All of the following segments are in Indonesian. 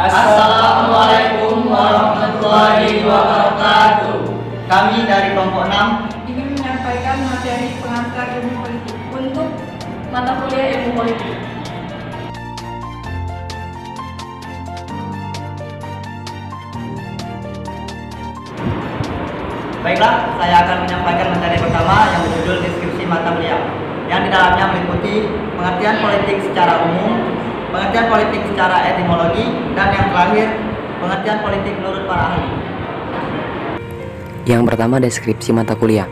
Assalamualaikum warahmatullahi wabarakatuh. Kami dari kelompok 6 ingin menyampaikan materi pengantar ilmu politik untuk mata kuliah ilmu politik. Baiklah, saya akan menyampaikan materi pertama yang berjudul deskripsi mata kuliah, yang di dalamnya meliputi pengertian politik secara umum, pengertian politik secara etimologi, dan yang terakhir, pengertian politik menurut para ahli. Yang pertama, deskripsi mata kuliah.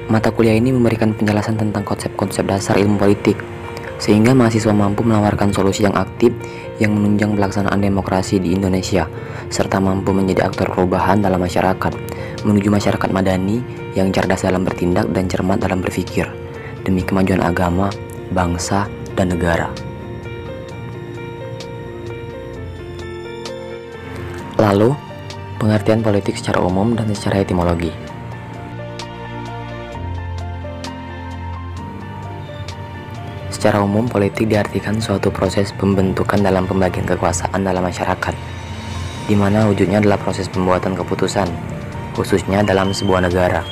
Mata kuliah ini memberikan penjelasan tentang konsep-konsep dasar ilmu politik, sehingga mahasiswa mampu menawarkan solusi yang aktif yang menunjang pelaksanaan demokrasi di Indonesia, serta mampu menjadi aktor perubahan dalam masyarakat, menuju masyarakat madani yang cerdas dalam bertindak dan cermat dalam berpikir, demi kemajuan agama, bangsa, dan negara. Lalu, pengertian politik secara umum dan secara etimologi. Secara umum, politik diartikan suatu proses pembentukan dalam pembagian kekuasaan dalam masyarakat, di mana wujudnya adalah proses pembuatan keputusan, khususnya dalam sebuah negara.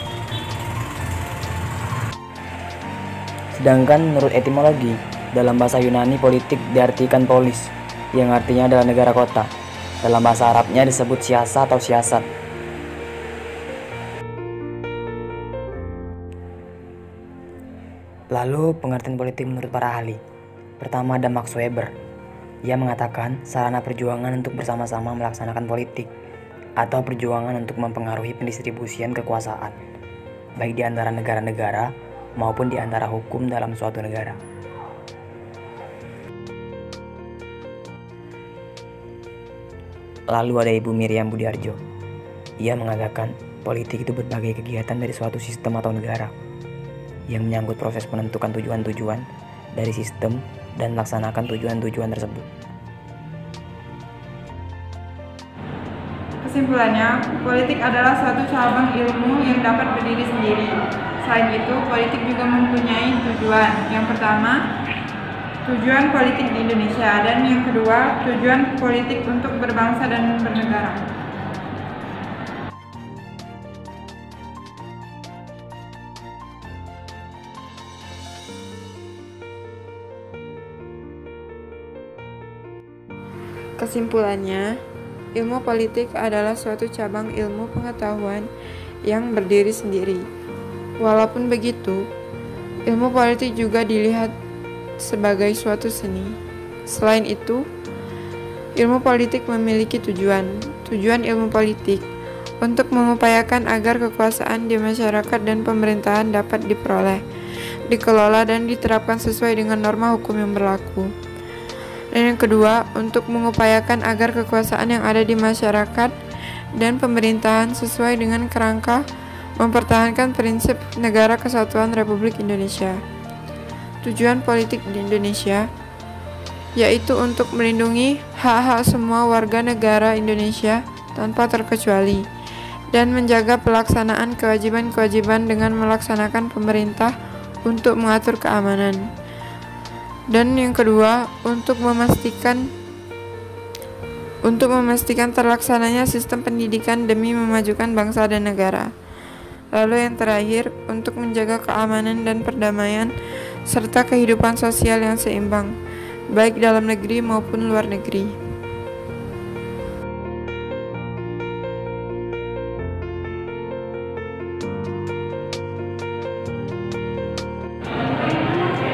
Sedangkan menurut etimologi, dalam bahasa Yunani politik diartikan polis, yang artinya adalah negara kota. Dalam bahasa Arabnya disebut siasa atau siasat. Lalu pengertian politik menurut para ahli. Pertama ada Max Weber. Ia mengatakan sarana perjuangan untuk bersama-sama melaksanakan politik atau perjuangan untuk mempengaruhi pendistribusian kekuasaan, baik di antara negara-negara maupun di antara hukum dalam suatu negara. Lalu ada Ibu Miriam Budiarjo. Ia mengatakan politik itu berbagai kegiatan dari suatu sistem atau negara yang menyangkut proses menentukan tujuan-tujuan dari sistem dan melaksanakan tujuan-tujuan tersebut. Kesimpulannya, politik adalah suatu cabang ilmu yang dapat berdiri sendiri. Selain itu, politik juga mempunyai tujuan. Yang pertama, tujuan politik di Indonesia, dan yang kedua, tujuan politik untuk berbangsa dan bernegara. Kesimpulannya, ilmu politik adalah suatu cabang ilmu pengetahuan yang berdiri sendiri. Walaupun begitu, ilmu politik juga dilihat sebagai suatu seni. Selain itu, ilmu politik memiliki tujuan. Tujuan ilmu politik untuk mengupayakan agar kekuasaan di masyarakat dan pemerintahan dapat diperoleh, dikelola, dan diterapkan sesuai dengan norma hukum yang berlaku. Dan yang kedua, untuk mengupayakan agar kekuasaan yang ada di masyarakat dan pemerintahan sesuai dengan kerangka mempertahankan prinsip Negara Kesatuan Republik Indonesia. Tujuan politik di Indonesia yaitu untuk melindungi hak-hak semua warga negara Indonesia tanpa terkecuali, dan menjaga pelaksanaan kewajiban-kewajiban dengan melaksanakan pemerintah untuk mengatur keamanan. Dan yang kedua, untuk memastikan terlaksananya sistem pendidikan demi memajukan bangsa dan negara. Lalu yang terakhir, untuk menjaga keamanan dan perdamaian serta kehidupan sosial yang seimbang, baik dalam negeri maupun luar negeri.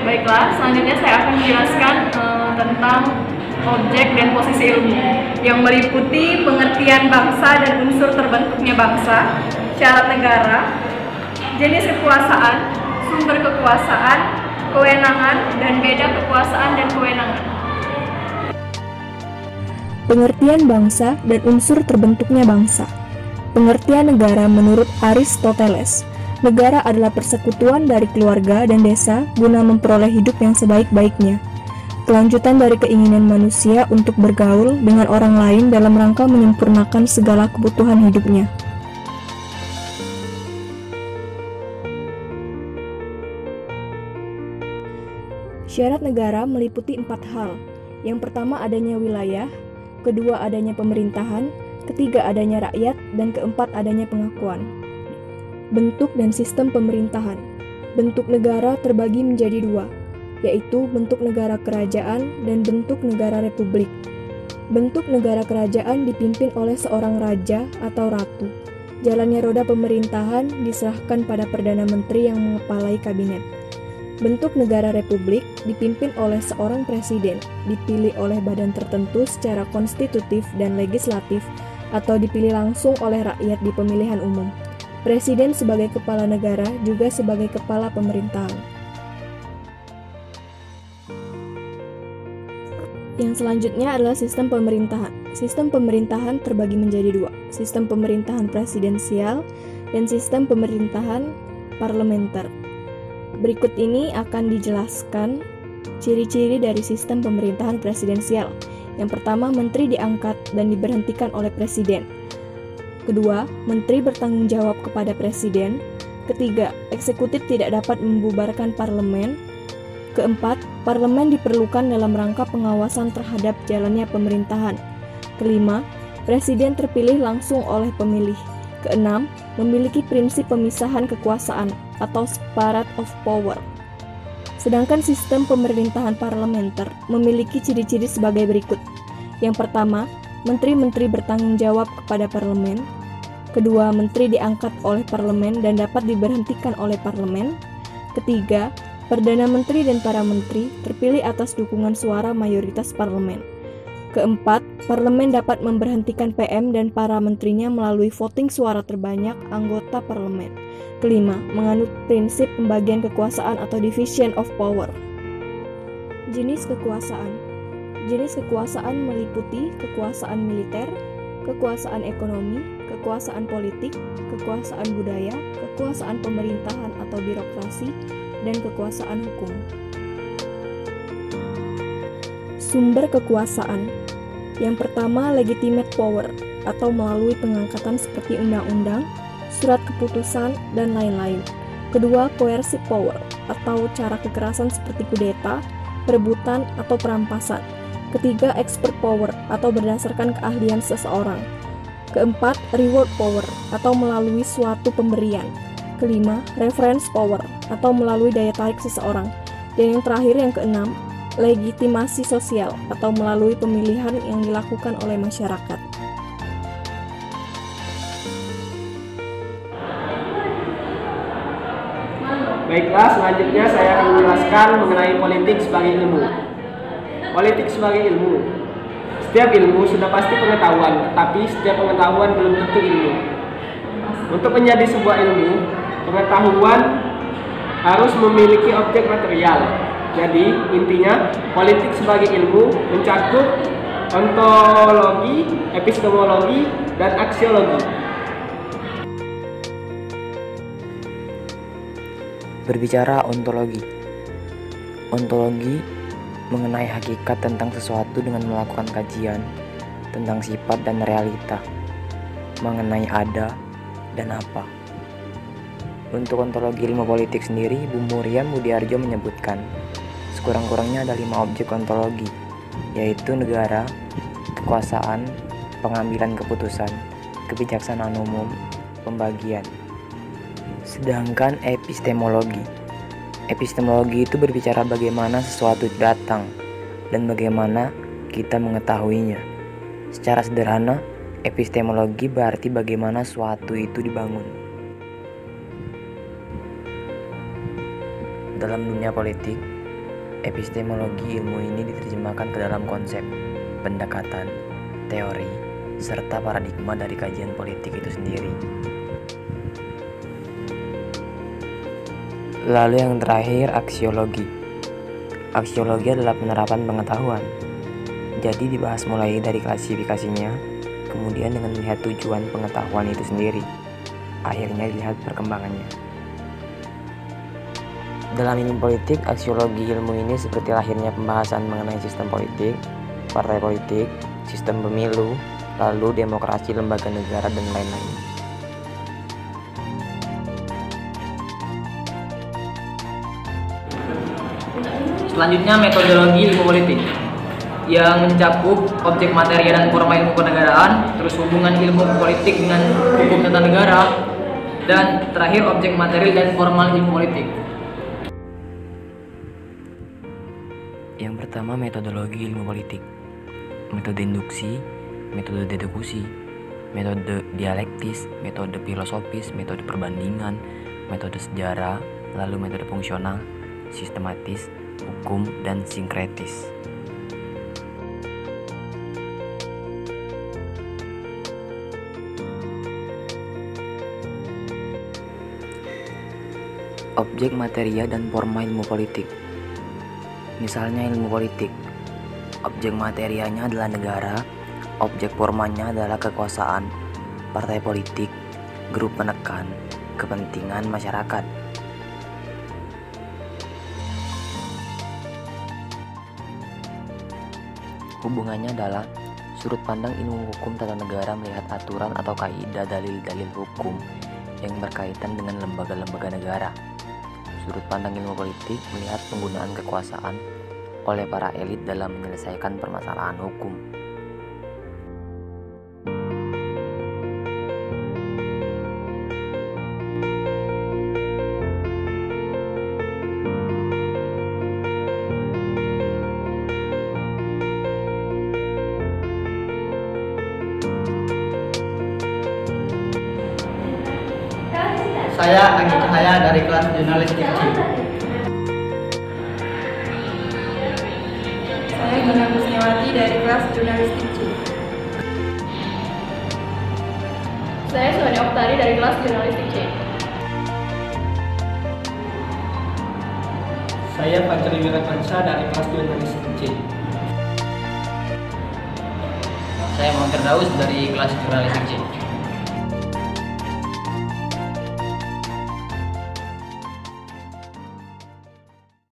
Baiklah, selanjutnya saya akan menjelaskan tentang objek dan posisi ilmu yang meliputi pengertian bangsa dan unsur terbentuknya bangsa, syarat negara, jenis kekuasaan, sumber kekuasaan, kewenangan, dan beda kekuasaan dan kewenangan. Pengertian bangsa dan unsur terbentuknya bangsa. Pengertian negara menurut Aristoteles. Negara adalah persekutuan dari keluarga dan desa guna memperoleh hidup yang sebaik-baiknya. Kelanjutan dari keinginan manusia untuk bergaul dengan orang lain dalam rangka menyempurnakan segala kebutuhan hidupnya. Syarat negara meliputi 4 hal. Yang pertama adanya wilayah, kedua adanya pemerintahan, ketiga adanya rakyat, dan keempat adanya pengakuan. Bentuk dan sistem pemerintahan. Bentuk negara terbagi menjadi dua, yaitu bentuk negara kerajaan dan bentuk negara republik. Bentuk negara kerajaan dipimpin oleh seorang raja atau ratu. Jalannya roda pemerintahan diserahkan pada Perdana Menteri yang mengepalai kabinet. Bentuk negara republik dipimpin oleh seorang presiden, dipilih oleh badan tertentu secara konstitutif dan legislatif, atau dipilih langsung oleh rakyat di pemilihan umum. Presiden sebagai kepala negara juga sebagai kepala pemerintahan. Yang selanjutnya adalah sistem pemerintahan. Sistem pemerintahan terbagi menjadi dua, sistem pemerintahan presidensial dan sistem pemerintahan parlementer. Berikut ini akan dijelaskan ciri-ciri dari sistem pemerintahan presidensial. Yang pertama, menteri diangkat dan diberhentikan oleh presiden. Kedua, menteri bertanggung jawab kepada presiden. Ketiga, eksekutif tidak dapat membubarkan parlemen. Keempat, parlemen diperlukan dalam rangka pengawasan terhadap jalannya pemerintahan. Kelima, presiden terpilih langsung oleh pemilih. Keenam, memiliki prinsip pemisahan kekuasaan atau separate of power. Sedangkan sistem pemerintahan parlementer memiliki ciri-ciri sebagai berikut. Yang pertama, menteri-menteri bertanggung jawab kepada parlemen. Kedua, menteri diangkat oleh parlemen dan dapat diberhentikan oleh parlemen. Ketiga, Perdana Menteri dan para menteri terpilih atas dukungan suara mayoritas parlemen. Keempat, parlemen dapat memberhentikan PM dan para menterinya melalui voting suara terbanyak anggota parlemen. Kelima, menganut prinsip pembagian kekuasaan atau division of power. Jenis kekuasaan. Jenis kekuasaan meliputi kekuasaan militer, kekuasaan ekonomi, kekuasaan politik, kekuasaan budaya, kekuasaan pemerintahan atau birokrasi, dan kekuasaan hukum. Sumber kekuasaan. Yang pertama, legitimate power atau melalui pengangkatan seperti undang-undang, surat keputusan, dan lain-lain. Kedua, coercive power atau cara kekerasan seperti kudeta, perebutan, atau perampasan. Ketiga, expert power atau berdasarkan keahlian seseorang. Keempat, reward power atau melalui suatu pemberian. Kelima, reference power atau melalui daya tarik seseorang. Dan yang terakhir, yang keenam, legitimasi sosial atau melalui pemilihan yang dilakukan oleh masyarakat. Baiklah, selanjutnya saya akan menjelaskan mengenai politik sebagai ilmu. Politik sebagai ilmu. Setiap ilmu sudah pasti pengetahuan, tetapi setiap pengetahuan belum tentu ilmu. Untuk menjadi sebuah ilmu, pengetahuan harus memiliki objek material. Jadi, intinya politik sebagai ilmu mencakup ontologi, epistemologi, dan aksiologi. Berbicara ontologi. Ontologi mengenai hakikat tentang sesuatu dengan melakukan kajian tentang sifat dan realita, mengenai ada dan apa. Untuk ontologi ilmu politik sendiri, Bu Muriam Budiarjo menyebutkan sekurang-kurangnya ada 5 objek ontologi, yaitu negara, kekuasaan, pengambilan keputusan, kebijaksanaan umum, pembagian. Sedangkan epistemologi itu berbicara bagaimana sesuatu datang dan bagaimana kita mengetahuinya. Secara sederhana, epistemologi berarti bagaimana suatu itu dibangun. Dalam dunia politik, epistemologi ilmu ini diterjemahkan ke dalam konsep, pendekatan, teori, serta paradigma dari kajian politik itu sendiri. Lalu yang terakhir, aksiologi. Aksiologi adalah penerapan pengetahuan. Jadi dibahas mulai dari klasifikasinya, kemudian dengan melihat tujuan pengetahuan itu sendiri, akhirnya dilihat perkembangannya. Dalam ilmu politik, aksiologi ilmu ini seperti lahirnya pembahasan mengenai sistem politik, partai politik, sistem pemilu, lalu demokrasi, lembaga negara, dan lain-lain. Selanjutnya, metodologi ilmu politik. yang mencakup objek materi dan forma ilmu kenegaraan, terus hubungan ilmu politik dengan hukum tata negara, dan terakhir objek material dan formal ilmu politik. Yang pertama, metodologi ilmu politik. Metode induksi, metode deduksi, metode dialektis, metode filosofis, metode perbandingan, metode sejarah, lalu metode fungsional, sistematis, hukum, dan sinkretis. Objek materia dan forma ilmu politik. Misalnya ilmu politik, objek materianya adalah negara, objek formanya adalah kekuasaan, partai politik, grup penekan, kepentingan masyarakat. Hubungannya adalah sudut pandang ilmu hukum tata negara melihat aturan atau kaidah dalil-dalil hukum yang berkaitan dengan lembaga-lembaga negara. Sudut pandang ilmu politik melihat penggunaan kekuasaan oleh para elit dalam menyelesaikan permasalahan hukum. Saya Anggi Cahaya dari kelas jurnalistik C. Saya Gina Kusniawati dari kelas jurnalistik C. Saya Sonia Oktari dari kelas jurnalistik C. Saya Fajri Wirakansa dari kelas jurnalistik C. Saya Muhammad Firdaus dari kelas jurnalistik C.